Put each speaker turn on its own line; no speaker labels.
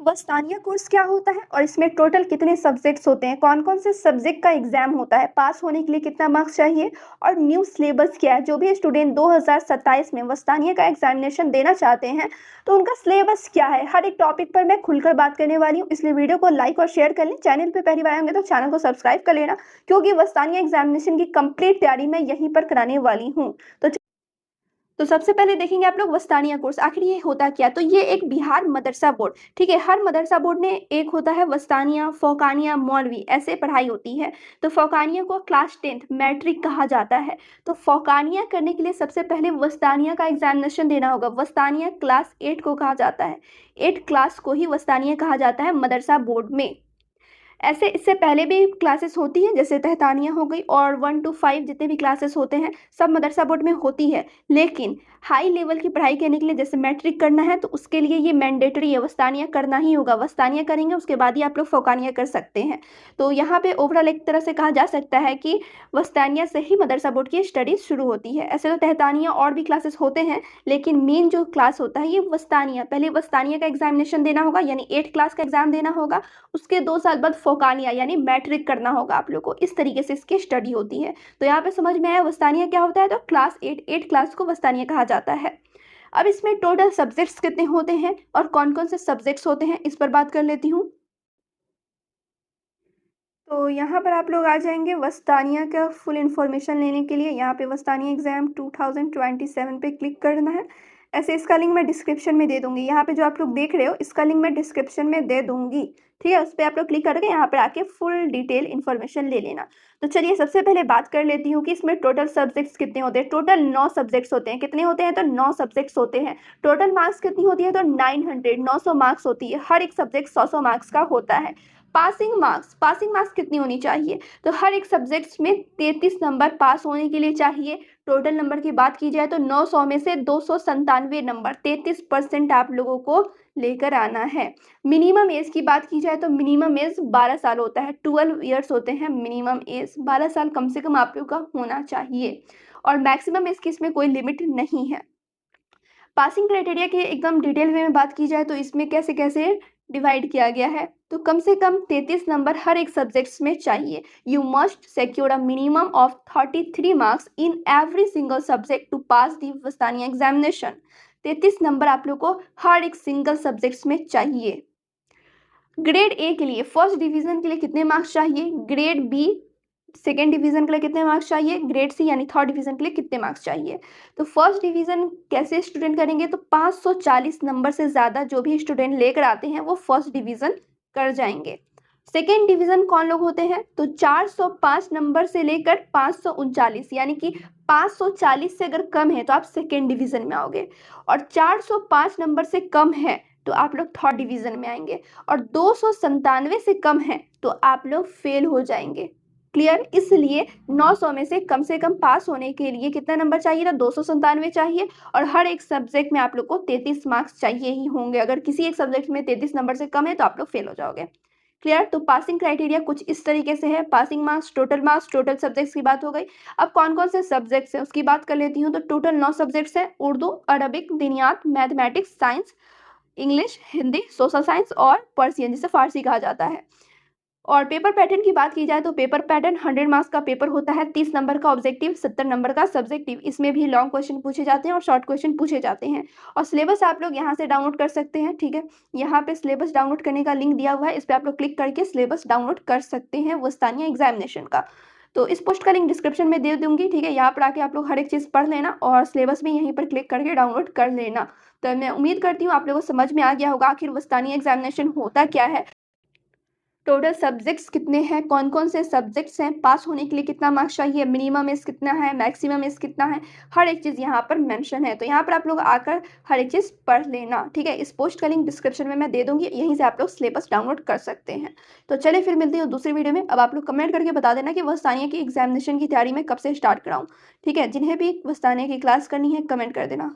वस्तानिया course क्या होता है और इसमें टोटल कितने सब्जेक्ट्स होते हैं, कौन कौन से सब्जेक्ट का एग्जाम होता है, पास होने के लिए कितना मार्क्स चाहिए और न्यू सिलेबस क्या है। जो भी स्टूडेंट 2027 में वस्तानिया का एग्जामिनेशन देना चाहते हैं तो उनका सिलेबस क्या है, हर एक टॉपिक पर मैं खुलकर बात करने वाली हूँ। इसलिए वीडियो को लाइक और शेयर कर लें। चैनल पे पहली बार होंगे तो चैनल को सब्सक्राइब कर लेना, क्योंकि वस्तानिया एग्जामिनेशन की कंप्लीट तैयारी मैं यहीं पर कराने वाली हूँ। तो सबसे पहले देखेंगे आप लोग वस्तानिया कोर्स आखिर ये होता क्या। तो ये एक बिहार मदरसा बोर्ड, ठीक है, हर मदरसा बोर्ड में एक होता है वस्तानिया, फौकानिया, मौलवी, ऐसे पढ़ाई होती है। तो फौकानिया को क्लास 10th मैट्रिक कहा जाता है। तो फौकानिया करने के लिए सबसे पहले वस्तानिया का एग्जामिनेशन देना होगा। वस्तानिया क्लास 8 को कहा जाता है, 8 क्लास को ही वस्तानिया कहा जाता है मदरसा बोर्ड में। ऐसे इससे पहले भी क्लासेस होती हैं, जैसे तहतानिया हो गई, और 1 to 5 जितने भी क्लासेस होते हैं सब मदरसा बोर्ड में होती है। लेकिन हाई लेवल की पढ़ाई करने के लिए, जैसे मैट्रिक करना है, तो उसके लिए ये मैंडेटरी है, वस्तानिया करना ही होगा। वस्तानिया करेंगे उसके बाद ही आप लोग फौकानिया कर सकते हैं। तो यहाँ पे ओवरऑल एक तरह से कहा जा सकता है कि वस्तानिया से ही मदरसा बोर्ड की स्टडी शुरू होती है। ऐसे तो तहतानिया और भी क्लासेस होते हैं, लेकिन मेन जो क्लास होता है ये वस्तानिया। पहले वस्तानिया का एग्जामिनेशन देना होगा, यानी 8 क्लास का एग्जाम देना होगा। उसके 2 साल बाद फौकानिया यानी मैट्रिक करना होगा आप लोग को। इस तरीके से इसकी स्टडी होती है। तो यहाँ पे समझ में आया वस्तानिया क्या होता है। तो क्लास 8 क्लास को वस्तानिया कहा जाता है। अब इसमें टोटल सब्जेक्ट्स कितने होते हैं और कौन कौन से सब्जेक्ट्स होते हैं, इस पर बात कर लेती हूँ। तो यहाँ पर आप लोग आ जाएंगे वस्तानिया का फुल इन्फॉर्मेशन लेने के लिए। यहाँ पे वस्तानिया एग्जाम 2027 पे क्लिक करना है। ऐसे इसका लिंक मैं डिस्क्रिप्शन में दे दूंगी। यहाँ पे जो आप लोग देख रहे हो इसका लिंक मैं डिस्क्रिप्शन में दे दूंगी, ठीक है। उस पर आप लोग क्लिक करके यहाँ पर आके फुल डिटेल इन्फॉर्मेशन ले लेना। तो चलिए सबसे पहले बात कर लेती हूँ कि इसमें टोटल सब्जेक्ट्स कितने होते हैं। टोटल 9 सब्जेक्ट्स होते हैं। कितने होते हैं? तो 9 सब्जेक्ट्स होते हैं। टोटल मार्क्स कितनी होती है? तो 900 मार्क्स होती है। हर एक सब्जेक्ट 100 मार्क्स का होता है। पासिंग मार्क्स कितनी होनी चाहिए? तो हर एक सब्जेक्ट्स में 33 नंबर पास होने के लिए चाहिए। टोटल नंबर की बात की जाए तो 900 में से 297 नंबर, 33% आप लोगों को लेकर आना है। मिनिमम एज की बात की जाए तो मिनिमम एज 12 साल होता है, 12 ईयर्स होते हैं मिनिमम एज। 12 साल कम से कम आप लोगों का होना चाहिए, और मैक्सिमम एज की इसमें कोई लिमिट नहीं है। पासिंग क्राइटेरिया की एकदम डिटेल में बात की जाए तो इसमें कैसे कैसे डिवाइड किया गया है। तो कम से कम 33 नंबर हर एक सब्जेक्ट्स में चाहिए। You must secure a minimum of 33 marks in every single subject to pass the Wastania examination. 33 number आप लोग को हर एक सिंगल सब्जेक्ट्स में चाहिए। ग्रेड ए के लिए फर्स्ट डिवीजन के लिए कितने मार्क्स चाहिए? ग्रेड बी सेकेंड डिवीजन के लिए कितने मार्क्स चाहिए? ग्रेड सी यानी थर्ड डिवीजन के लिए कितने मार्क्स चाहिए? तो फर्स्ट डिवीजन कैसे स्टूडेंट करेंगे? तो 540 नंबर से ज़्यादा जो भी स्टूडेंट लेकर आते हैं वो फर्स्ट डिवीजन कर जाएंगे। सेकेंड डिवीजन कौन लोग होते हैं? तो 405 नंबर से लेकर 539, यानी कि 540 से अगर कम है तो आप सेकेंड डिवीजन में आओगे, और 405 नंबर से कम है तो आप लोग थर्ड डिवीजन में आएंगे, और 297 से कम है तो आप लोग फेल हो जाएंगे। क्लियर? इसलिए 900 में से कम पास होने के लिए कितना नंबर चाहिए था? 297 चाहिए, और हर एक सब्जेक्ट में आप लोग को 33 मार्क्स चाहिए ही होंगे। अगर किसी एक सब्जेक्ट में 33 नंबर से कम है तो आप लोग फेल हो जाओगे। क्लियर? तो पासिंग क्राइटेरिया कुछ इस तरीके से है। पासिंग मार्क्स, टोटल सब्जेक्ट्स की बात हो गई। अब कौन कौन से सब्जेक्ट्स हैं उसकी बात कर लेती हूँ। तो टोटल 9 सब्जेक्ट्स हैं। उर्दू, अरबिक, दिनियात, mathematics, science, English, Hindi, social science और पर्सियन, जिसे फारसी कहा जाता है। और पेपर पैटर्न की बात की जाए तो पेपर पैटर्न 100 मार्क्स का पेपर होता है। 30 नंबर का ऑब्जेक्टिव, 70 नंबर का सब्जेक्टिव। इसमें भी लॉन्ग क्वेश्चन पूछे जाते हैं और शॉर्ट क्वेश्चन पूछे जाते हैं। और सिलेबस आप लोग यहाँ से डाउनलोड कर सकते हैं, ठीक है। यहाँ पे सिलेबस डाउनलोड करने का लिंक दिया हुआ है, इस पर आप लोग क्लिक करके सिलेबस डाउनलोड कर सकते हैं वस्तानिया एग्जामिनेशन का। तो इस पोस्ट का लिंक डिस्क्रिप्शन में दे दूंगी, ठीक है। यहाँ पर आके आप लोग हर एक चीज़ पढ़ लेना और सिलेबस भी यहीं पर क्लिक करके डाउनलोड कर लेना। तो मैं उम्मीद करती हूँ आप लोगों को समझ में आ गया होगा आखिर वस्तानिया एग्जामिनेशन होता क्या है, टोटल सब्जेक्ट्स कितने हैं, कौन कौन से सब्जेक्ट्स हैं, पास होने के लिए कितना मार्क्स चाहिए, मिनिमम एज कितना है, मैक्सिमम एज कितना है, हर एक चीज़ यहाँ पर मेंशन है। तो यहाँ पर आप लोग आकर हर एक चीज़ पढ़ लेना, ठीक है। इस पोस्ट का लिंक डिस्क्रिप्शन में मैं दे दूंगी, यहीं से आप लोग सिलेबस डाउनलोड कर सकते हैं। तो चलिए फिर मिलती हूँ दूसरी वीडियो में। अब आप लोग कमेंट करके बता देना कि वस्तानिया की एग्जामिनेशन की तैयारी में कब से स्टार्ट कराऊँ, ठीक है। जिन्हें भी वस्तानिया की क्लास करनी है कमेंट कर देना।